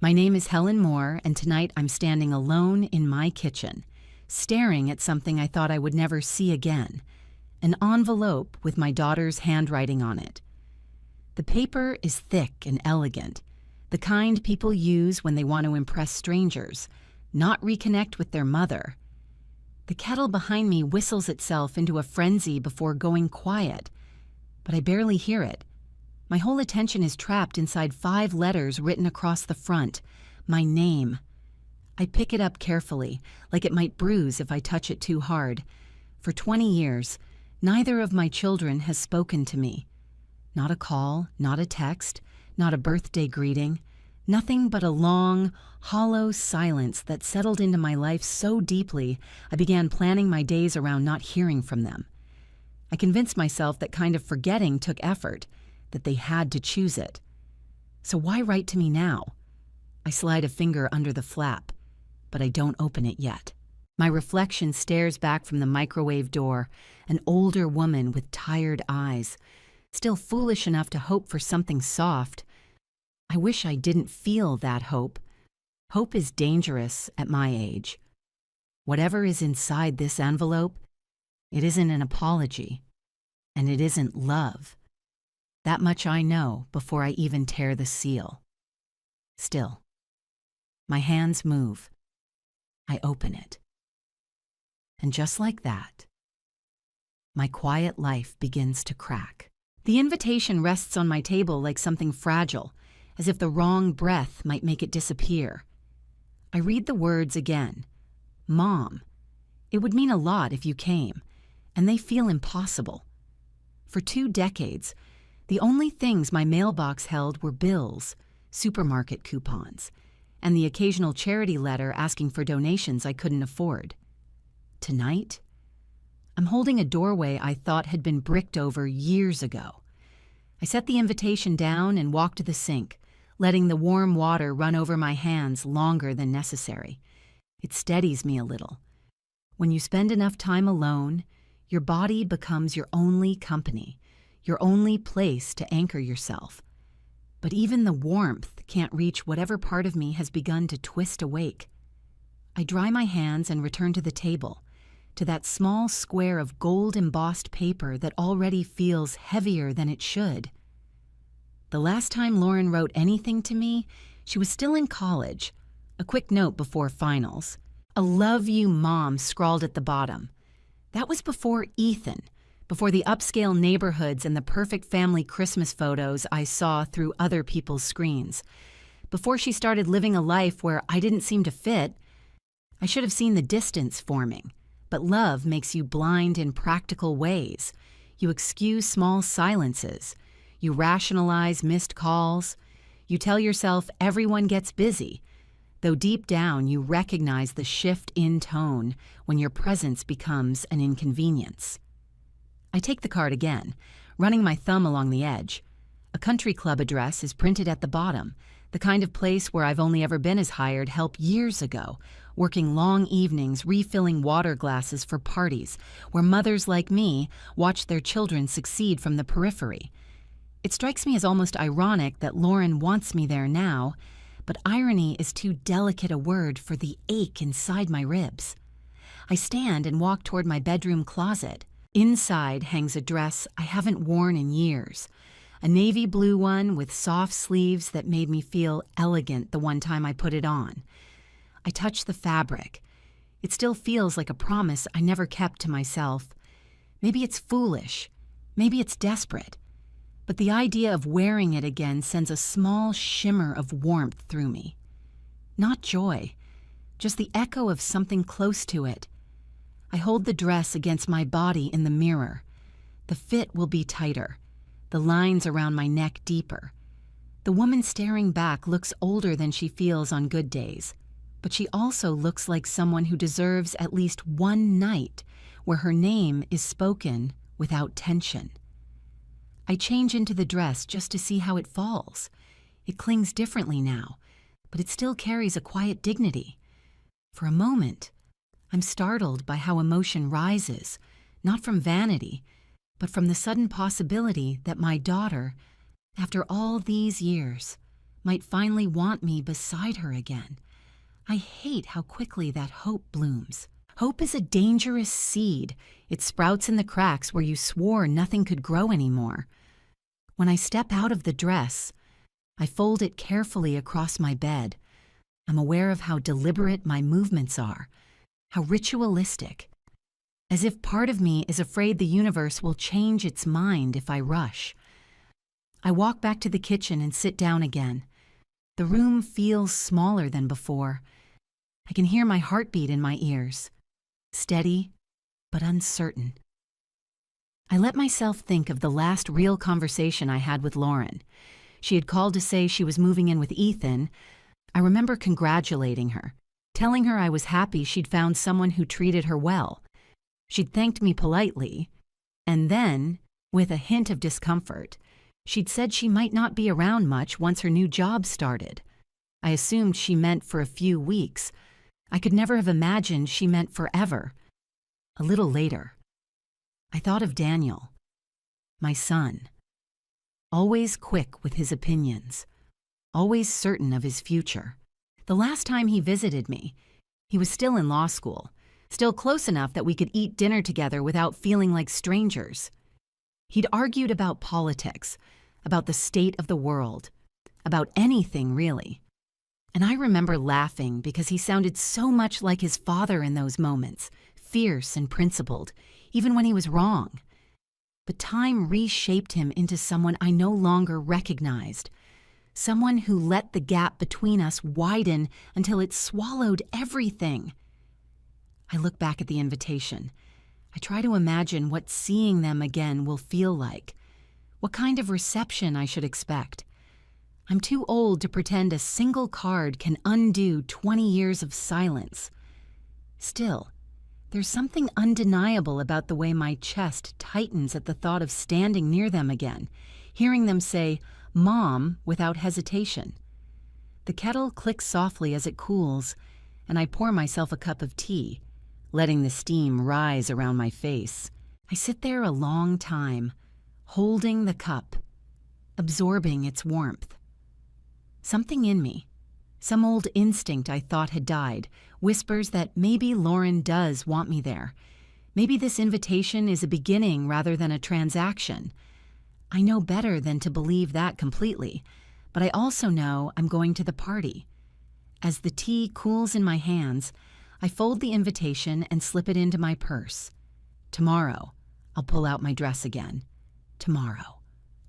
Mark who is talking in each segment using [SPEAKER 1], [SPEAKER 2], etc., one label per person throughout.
[SPEAKER 1] My name is Helen Moore, and tonight I'm standing alone in my kitchen, staring at something I thought I would never see again, an envelope with my daughter's handwriting on it. The paper is thick and elegant, the kind people use when they want to impress strangers, not reconnect with their mother. The kettle behind me whistles itself into a frenzy before going quiet, but I barely hear it. My whole attention is trapped inside 5 letters written across the front, my name. I pick it up carefully, like it might bruise if I touch it too hard. For 20 years, neither of my children has spoken to me. Not a call, not a text, not a birthday greeting, nothing but a long, hollow silence that settled into my life so deeply I began planning my days around not hearing from them. I convinced myself that kind of forgetting took effort, that they had to choose it. So why write to me now? I slide a finger under the flap, but I don't open it yet. My reflection stares back from the microwave door, an older woman with tired eyes, still foolish enough to hope for something soft. I wish I didn't feel that hope. Hope is dangerous at my age. Whatever is inside this envelope, it isn't an apology, and it isn't love. That much I know before I even tear the seal. Still, my hands move. I open it. And just like that, my quiet life begins to crack. The invitation rests on my table like something fragile, as if the wrong breath might make it disappear. I read the words again. Mom. It would mean a lot if you came, and they feel impossible. For 2 decades, the only things my mailbox held were bills, supermarket coupons, and the occasional charity letter asking for donations I couldn't afford. Tonight, I'm holding a doorway I thought had been bricked over years ago. I set the invitation down and walk to the sink, letting the warm water run over my hands longer than necessary. It steadies me a little. When you spend enough time alone, your body becomes your only company, your only place to anchor yourself. But even the warmth can't reach whatever part of me has begun to twist awake. I dry my hands and return to the table, to that small square of gold-embossed paper that already feels heavier than it should. The last time Lauren wrote anything to me, she was still in college. A quick note before finals. "I love you, Mom," scrawled at the bottom. That was before Ethan, before the upscale neighborhoods and the perfect family Christmas photos I saw through other people's screens. Before she started living a life where I didn't seem to fit. I should have seen the distance forming. But love makes you blind in practical ways. You excuse small silences. You rationalize missed calls. You tell yourself everyone gets busy, though deep down you recognize the shift in tone when your presence becomes an inconvenience. I take the card again, running my thumb along the edge. A country club address is printed at the bottom, the kind of place where I've only ever been as hired help years ago, working long evenings refilling water glasses for parties, where mothers like me watch their children succeed from the periphery. It strikes me as almost ironic that Lauren wants me there now, but irony is too delicate a word for the ache inside my ribs. I stand and walk toward my bedroom closet. Inside hangs a dress I haven't worn in years, a navy blue one with soft sleeves that made me feel elegant the one time I put it on. I touch the fabric. It still feels like a promise I never kept to myself. Maybe it's foolish, maybe it's desperate, but the idea of wearing it again sends a small shimmer of warmth through me. Not joy, just the echo of something close to it. I hold the dress against my body in the mirror. The fit will be tighter, the lines around my neck deeper. The woman staring back looks older than she feels on good days, but she also looks like someone who deserves at least one night where her name is spoken without tension. I change into the dress just to see how it falls. It clings differently now, but it still carries a quiet dignity. For a moment, I'm startled by how emotion rises, not from vanity, but from the sudden possibility that my daughter, after all these years, might finally want me beside her again. I hate how quickly that hope blooms. Hope is a dangerous seed. It sprouts in the cracks where you swore nothing could grow anymore. When I step out of the dress, I fold it carefully across my bed. I'm aware of how deliberate my movements are, how ritualistic, as if part of me is afraid the universe will change its mind if I rush. I walk back to the kitchen and sit down again. The room feels smaller than before. I can hear my heartbeat in my ears, steady but uncertain. I let myself think of the last real conversation I had with Lauren. She had called to say she was moving in with Ethan. I remember congratulating her, telling her I was happy she'd found someone who treated her well. She'd thanked me politely, and then, with a hint of discomfort, she'd said she might not be around much once her new job started. I assumed she meant for a few weeks. I could never have imagined she meant forever. A little later, I thought of Daniel, my son, always quick with his opinions, always certain of his future. The last time he visited me, he was still in law school, still close enough that we could eat dinner together without feeling like strangers. He'd argued about politics, about the state of the world, about anything really. And I remember laughing because he sounded so much like his father in those moments, fierce and principled, even when he was wrong. But time reshaped him into someone I no longer recognized, someone who let the gap between us widen until it swallowed everything. I look back at the invitation. I try to imagine what seeing them again will feel like, what kind of reception I should expect. I'm too old to pretend a single card can undo 20 years of silence. Still, there's something undeniable about the way my chest tightens at the thought of standing near them again, hearing them say, "Mom," without hesitation. The kettle clicks softly as it cools, and I pour myself a cup of tea, letting the steam rise around my face. I sit there a long time, holding the cup, absorbing its warmth. Something in me, some old instinct I thought had died, whispers that maybe Lauren does want me there. Maybe this invitation is a beginning rather than a transaction. I know better than to believe that completely, but I also know I'm going to the party. As the tea cools in my hands, I fold the invitation and slip it into my purse. Tomorrow, I'll pull out my dress again. Tomorrow,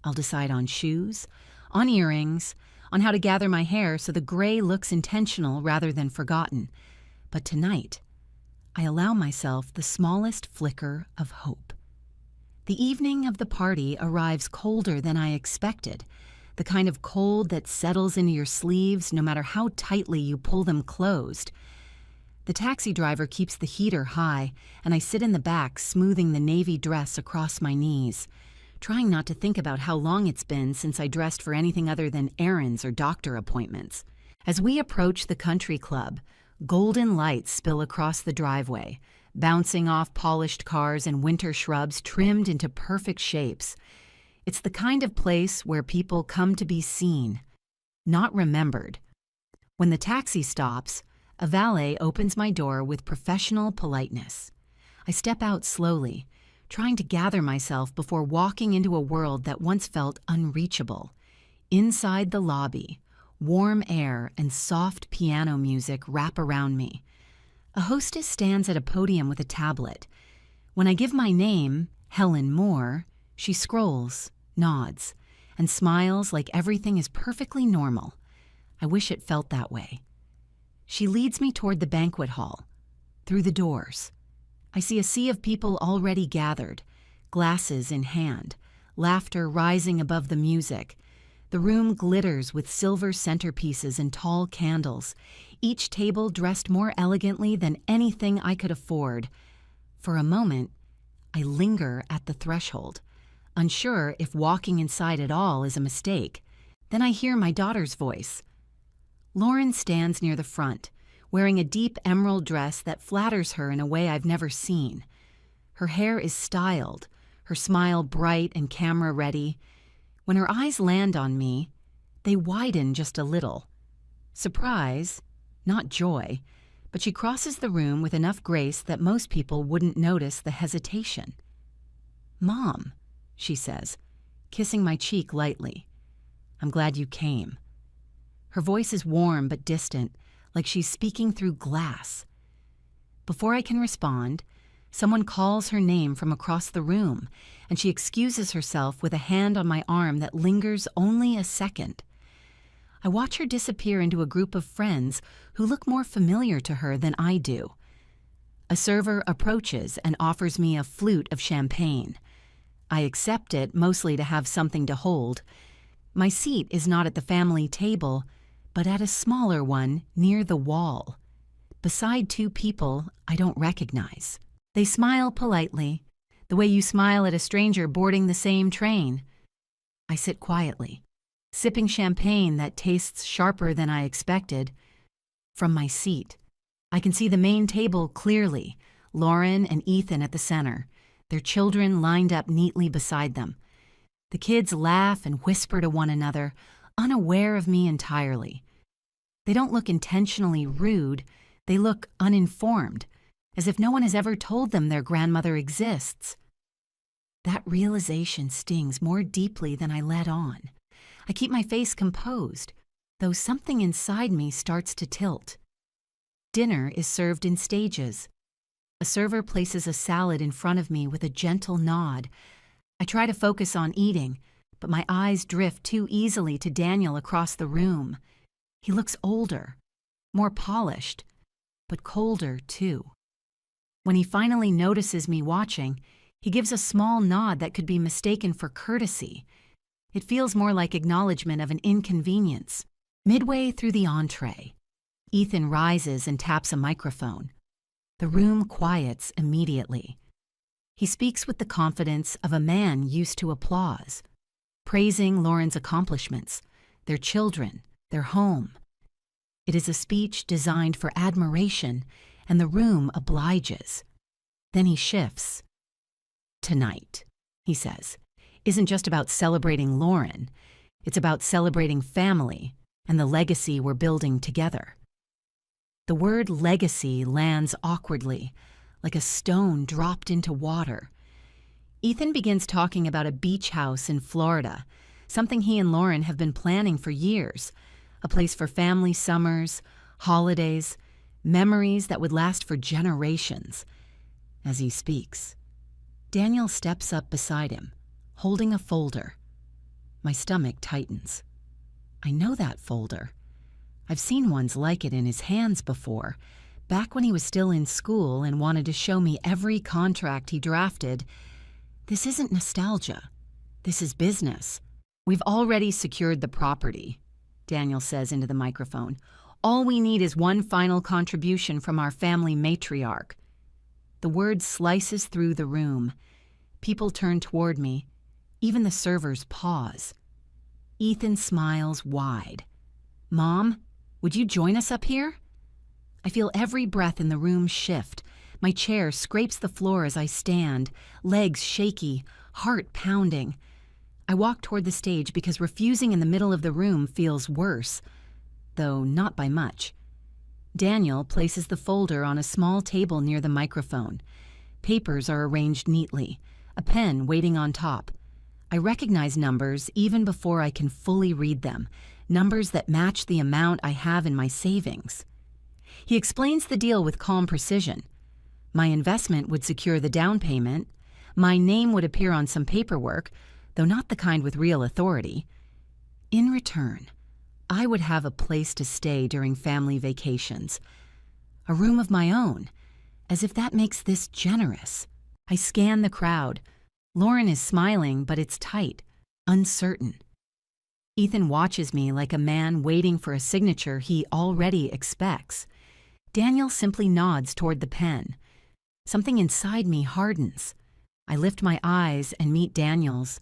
[SPEAKER 1] I'll decide on shoes, on earrings, on how to gather my hair so the gray looks intentional rather than forgotten. But tonight, I allow myself the smallest flicker of hope. The evening of the party arrives colder than I expected, the kind of cold that settles into your sleeves no matter how tightly you pull them closed. The taxi driver keeps the heater high, and I sit in the back smoothing the navy dress across my knees, trying not to think about how long it's been since I dressed for anything other than errands or doctor appointments. As we approach the country club, golden lights spill across the driveway, bouncing off polished cars and winter shrubs trimmed into perfect shapes. It's the kind of place where people come to be seen, not remembered. When the taxi stops, a valet opens my door with professional politeness. I step out slowly, trying to gather myself before walking into a world that once felt unreachable. Inside the lobby, warm air and soft piano music wrap around me. A hostess stands at a podium with a tablet. When I give my name, Helen Moore, she scrolls, nods, and smiles like everything is perfectly normal. I wish it felt that way. She leads me toward the banquet hall, through the doors. I see a sea of people already gathered, glasses in hand, laughter rising above the music. The room glitters with silver centerpieces and tall candles, each table dressed more elegantly than anything I could afford. For a moment, I linger at the threshold, unsure if walking inside at all is a mistake. Then I hear my daughter's voice. Lauren stands near the front, wearing a deep emerald dress that flatters her in a way I've never seen. Her hair is styled, her smile bright and camera-ready. When her eyes land on me, They widen just a little. Surprise, not joy, but she crosses the room with enough grace that most people wouldn't notice the hesitation. "Mom," she says, kissing my cheek lightly. "I'm glad you came." Her voice is warm but distant, like she's speaking through glass. Before I can respond, someone calls her name from across the room, and she excuses herself with a hand on my arm that lingers only a second. I watch her disappear into a group of friends who look more familiar to her than I do. A server approaches and offers me a flute of champagne. I accept it, mostly to have something to hold. My seat is not at the family table, but at a smaller one near the wall, beside two people I don't recognize. They smile politely, the way you smile at a stranger boarding the same train. I sit quietly, sipping champagne that tastes sharper than I expected. From my seat, I can see the main table clearly, Lauren and Ethan at the center, their children lined up neatly beside them. The kids laugh and whisper to one another, unaware of me entirely. They don't look intentionally rude, they look uninformed, as if no one has ever told them their grandmother exists. That realization stings more deeply than I let on. I keep my face composed, though something inside me starts to tilt. Dinner is served in stages. A server places a salad in front of me with a gentle nod. I try to focus on eating, but my eyes drift too easily to Daniel across the room. He looks older, more polished, but colder too. When he finally notices me watching, he gives a small nod that could be mistaken for courtesy. It feels more like acknowledgement of an inconvenience. Midway through the entree, Ethan rises and taps a microphone. The room quiets immediately. He speaks with the confidence of a man used to applause, praising Lauren's accomplishments, their children, their home. It is a speech designed for admiration, and the room obliges. Then he shifts. "Tonight," he says, "isn't just about celebrating Lauren. It's about celebrating family and the legacy we're building together." The word legacy lands awkwardly, like a stone dropped into water. Ethan begins talking about a beach house in Florida, something he and Lauren have been planning for years, a place for family summers, holidays, memories that would last for generations. As he speaks, Daniel steps up beside him, holding a folder. My stomach tightens. I know that folder. I've seen ones like it in his hands before, back when he was still in school and wanted to show me every contract he drafted. This isn't nostalgia. This is business. "We've already secured the property," Daniel says into the microphone. "All we need is one final contribution from our family matriarch." The word slices through the room. People turn toward me. Even the servers pause. Ethan smiles wide. "Mom, would you join us up here?" I feel every breath in the room shift. My chair scrapes the floor as I stand, legs shaky, heart pounding. I walk toward the stage because refusing in the middle of the room feels worse, though not by much. Daniel places the folder on a small table near the microphone. Papers are arranged neatly, a pen waiting on top. I recognize numbers even before I can fully read them, numbers that match the amount I have in my savings. He explains the deal with calm precision. My investment would secure the down payment. My name would appear on some paperwork, though not the kind with real authority. In return, I would have a place to stay during family vacations, a room of my own, as if that makes this generous. I scan the crowd. Lauren is smiling, but it's tight, uncertain. Ethan watches me like a man waiting for a signature he already expects. Daniel simply nods toward the pen. Something inside me hardens. I lift my eyes and meet Daniel's.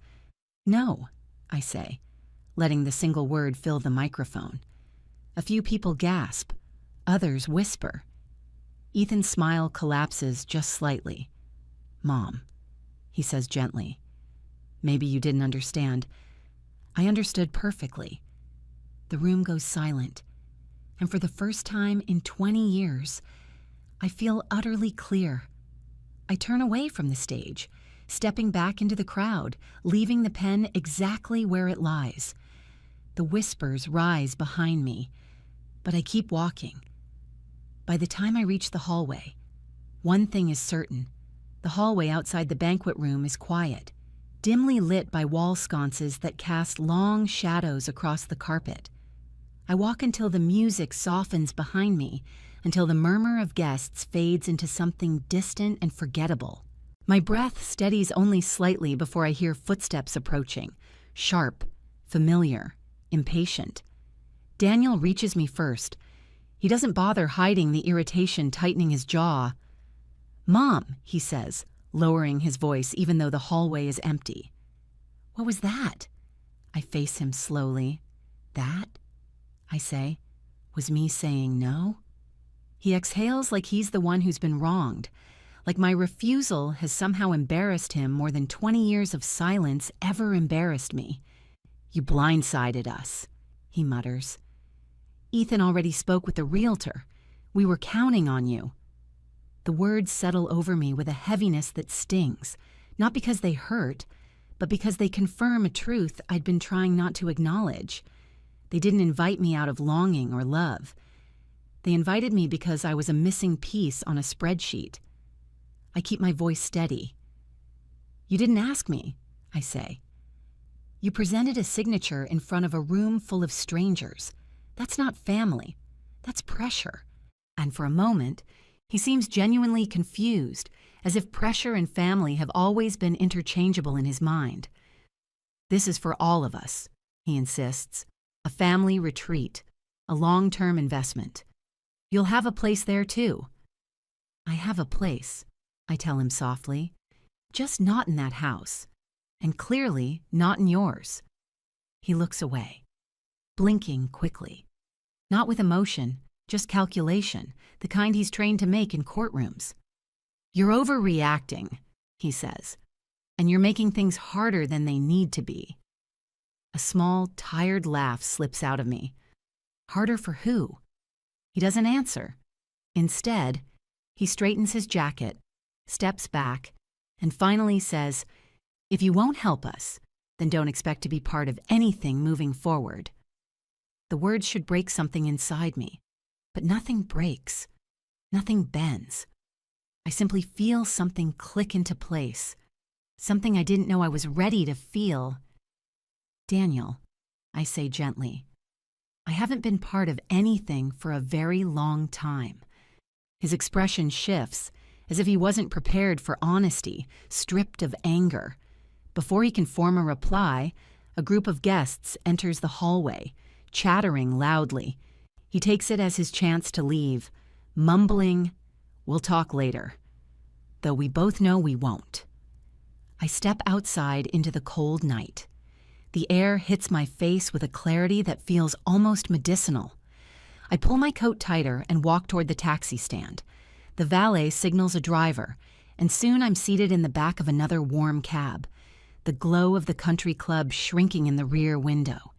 [SPEAKER 1] "No," I say, letting the single word fill the microphone. A few people gasp. Others whisper. Ethan's smile collapses just slightly. "Mom," he says gently. "Maybe you didn't understand. I understood perfectly. The room goes silent, and for the first time in 20 years, I feel utterly clear. I turn away from the stage, stepping back into the crowd, leaving the pen exactly where it lies. The whispers rise behind me, but I keep walking. By the time I reach the hallway, one thing is certain. The hallway outside the banquet room is quiet, dimly lit by wall sconces that cast long shadows across the carpet. I walk until the music softens behind me, until the murmur of guests fades into something distant and forgettable. My breath steadies only slightly before I hear footsteps approaching, sharp, familiar, impatient. Daniel reaches me first. He doesn't bother hiding the irritation tightening his jaw. "Mom," he says, lowering his voice even though the hallway is empty. "What was that?" I face him slowly. "That?" I say. "Was me saying no?" He exhales like he's the one who's been wronged, like my refusal has somehow embarrassed him more than 20 years of silence ever embarrassed me. "You blindsided us," he mutters. "Ethan already spoke with the realtor. We were counting on you." The words settle over me with a heaviness that stings, not because they hurt, but because they confirm a truth I'd been trying not to acknowledge. They didn't invite me out of longing or love. They invited me because I was a missing piece on a spreadsheet. I keep my voice steady. "You didn't ask me," I say. "You presented a signature in front of a room full of strangers. That's not family. That's pressure." And for a moment, he seems genuinely confused, as if pressure and family have always been interchangeable in his mind. "This is for all of us," he insists. "A family retreat, a long-term investment. You'll have a place there too." "I have a place," I tell him softly, "just not in that house, and clearly not in yours." He looks away, blinking quickly. Not with emotion, just calculation, the kind he's trained to make in courtrooms. "You're overreacting," he says, "and you're making things harder than they need to be." A small, tired laugh slips out of me. Harder for who? He doesn't answer. Instead, he straightens his jacket, steps back, and finally says, "If you won't help us, then don't expect to be part of anything moving forward." The words should break something inside me, but nothing breaks, nothing bends. I simply feel something click into place, something I didn't know I was ready to feel. "Daniel," I say gently, "I haven't been part of anything for a very long time." His expression shifts, as if he wasn't prepared for honesty, stripped of anger. Before he can form a reply, a group of guests enters the hallway, chattering loudly. He takes it as his chance to leave, mumbling, "We'll talk later," though we both know we won't. I step outside into the cold night. The air hits my face with a clarity that feels almost medicinal. I pull my coat tighter and walk toward the taxi stand. The valet signals a driver, and soon I'm seated in the back of another warm cab, the glow of the country club shrinking in the rear window.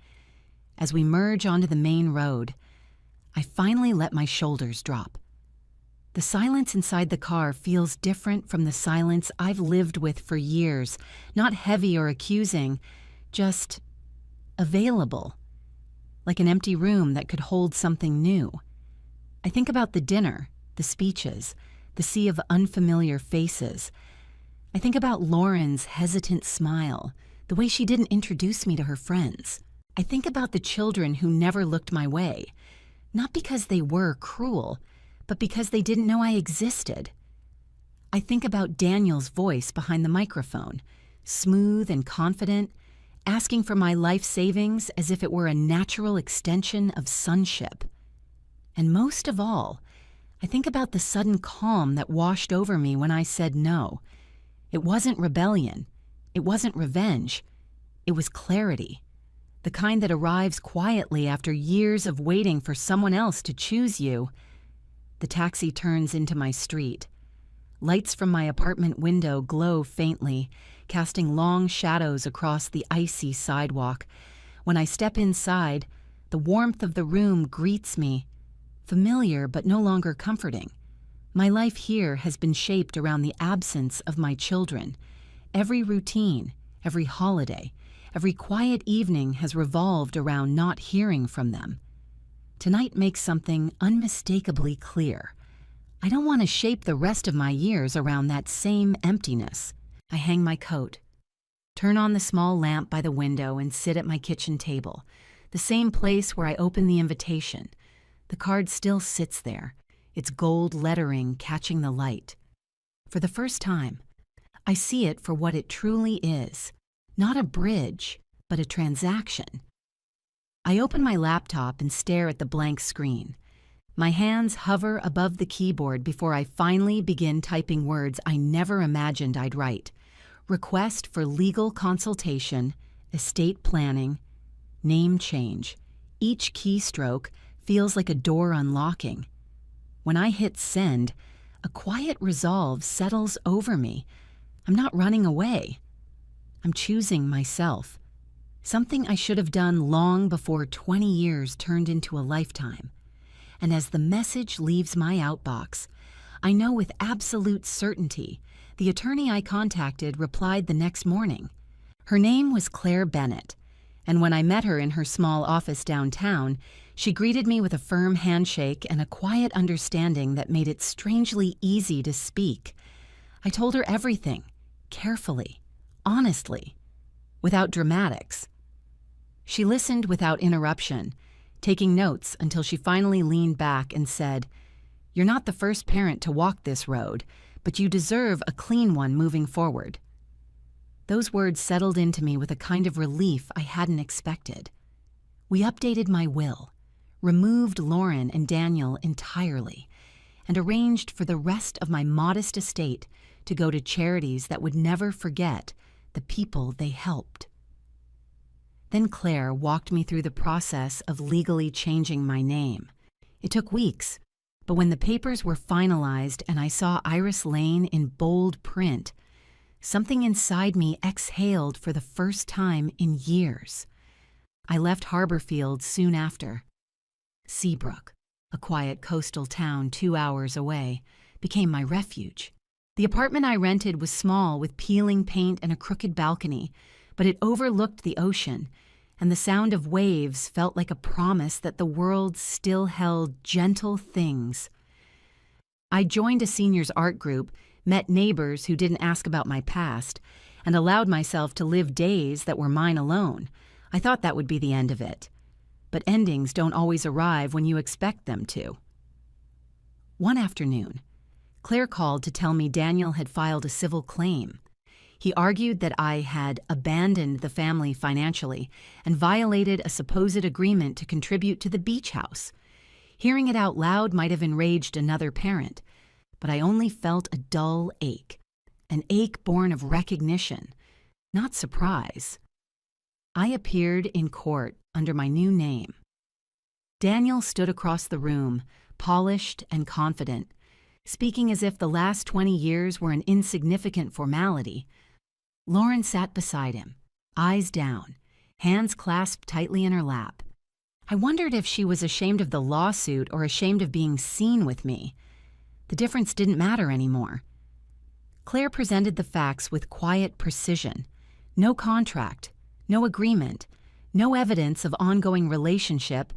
[SPEAKER 1] As we merge onto the main road, I finally let my shoulders drop. The silence inside the car feels different from the silence I've lived with for years, not heavy or accusing, just available, like an empty room that could hold something new. I think about the dinner, the speeches, the sea of unfamiliar faces. I think about Lauren's hesitant smile, the way she didn't introduce me to her friends. I think about the children who never looked my way, not because they were cruel, but because they didn't know I existed. I think about Daniel's voice behind the microphone, smooth and confident, asking for my life savings as if it were a natural extension of sonship. And most of all, I think about the sudden calm that washed over me when I said no. It wasn't rebellion. It wasn't revenge. It was clarity, the kind that arrives quietly after years of waiting for someone else to choose you. The taxi turns into my street. Lights from my apartment window glow faintly, casting long shadows across the icy sidewalk. When I step inside, The warmth of the room greets me, familiar but no longer comforting. My life here has been shaped around the absence of my children. Every routine, every holiday, every quiet evening has revolved around not hearing from them. Tonight makes something unmistakably clear. I don't want to shape the rest of my years around that same emptiness. I hang my coat, turn on the small lamp by the window, and sit at my kitchen table, the same place where I opened the invitation. The card still sits there, its gold lettering catching the light. For the first time, I see it for what it truly is, not a bridge, but a transaction. I open my laptop and stare at the blank screen. My hands hover above the keyboard before I finally begin typing words I never imagined I'd write. Request for legal consultation, estate planning, name change. Each keystroke feels like a door unlocking. When I hit send, a quiet resolve settles over me. I'm not running away. I'm choosing myself. Something I should have done long before 20 years turned into a lifetime. And as the message leaves my outbox, I know with absolute certainty the attorney I contacted replied the next morning. Her name was Claire Bennett, and when I met her in her small office downtown, she greeted me with a firm handshake and a quiet understanding that made it strangely easy to speak. I told her everything, carefully, honestly, without dramatics. She listened without interruption, taking notes until she finally leaned back and said, "You're not the first parent to walk this road, but you deserve a clean one moving forward." Those words settled into me with a kind of relief I hadn't expected. We updated my will, removed Lauren and Daniel entirely, and arranged for the rest of my modest estate to go to charities that would never forget the people they helped. Then Claire walked me through the process of legally changing my name. It took weeks, but when the papers were finalized and I saw Iris Lane in bold print, something inside me exhaled for the first time in years. I left Harborfield soon after. Seabrook, a quiet coastal town 2 hours away, became my refuge. The apartment I rented was small with peeling paint and a crooked balcony, but it overlooked the ocean, and the sound of waves felt like a promise that the world still held gentle things. I joined a seniors art group, met neighbors who didn't ask about my past, and allowed myself to live days that were mine alone. I thought that would be the end of it. But endings don't always arrive when you expect them to. One afternoon, Claire called to tell me Daniel had filed a civil claim. He argued that I had abandoned the family financially and violated a supposed agreement to contribute to the beach house. Hearing it out loud might have enraged another parent, but I only felt a dull ache, an ache born of recognition, not surprise. I appeared in court under my new name. Daniel stood across the room, polished and confident, speaking as if the last 20 years were an insignificant formality. Lauren sat beside him, eyes down, hands clasped tightly in her lap. I wondered if she was ashamed of the lawsuit or ashamed of being seen with me. The difference didn't matter anymore. Claire presented the facts with quiet precision. No contract, no agreement, no evidence of ongoing relationship,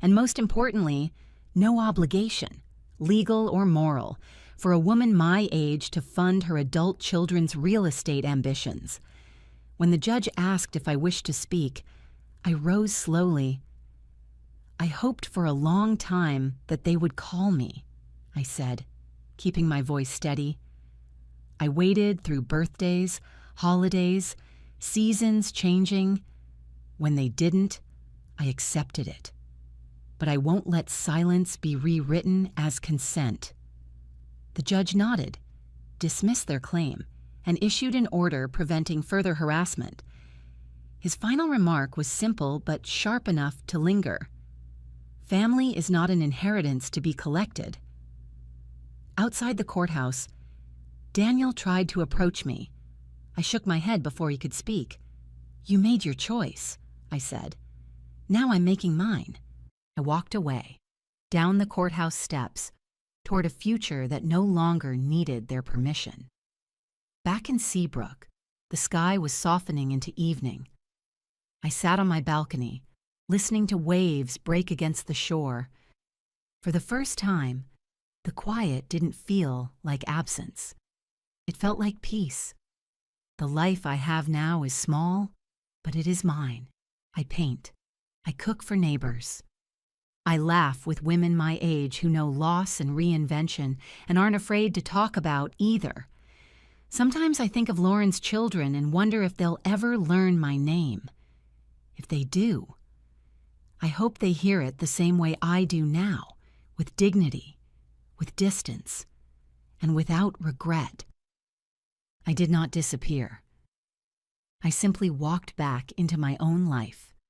[SPEAKER 1] and most importantly, no obligation, legal or moral, for a woman my age to fund her adult children's real estate ambitions. When the judge asked if I wished to speak, I rose slowly. "I hoped for a long time that they would call me," I said, keeping my voice steady. I waited through birthdays, holidays, seasons changing. When they didn't, I accepted it. But I won't let silence be rewritten as consent. The judge nodded, dismissed their claim, and issued an order preventing further harassment. His final remark was simple but sharp enough to linger. Family is not an inheritance to be collected. Outside the courthouse, Daniel tried to approach me. I shook my head before he could speak. "You made your choice," I said. Now I'm making mine. I walked away, down the courthouse steps, toward a future that no longer needed their permission. Back in Seabrook, the sky was softening into evening. I sat on my balcony, listening to waves break against the shore. For the first time, the quiet didn't feel like absence. It felt like peace. The life I have now is small, but it is mine. I paint. I cook for neighbors. I laugh with women my age who know loss and reinvention and aren't afraid to talk about either. Sometimes I think of Lauren's children and wonder if they'll ever learn my name. If they do, I hope they hear it the same way I do now, with dignity, with distance, and without regret. I did not disappear. I simply walked back into my own life,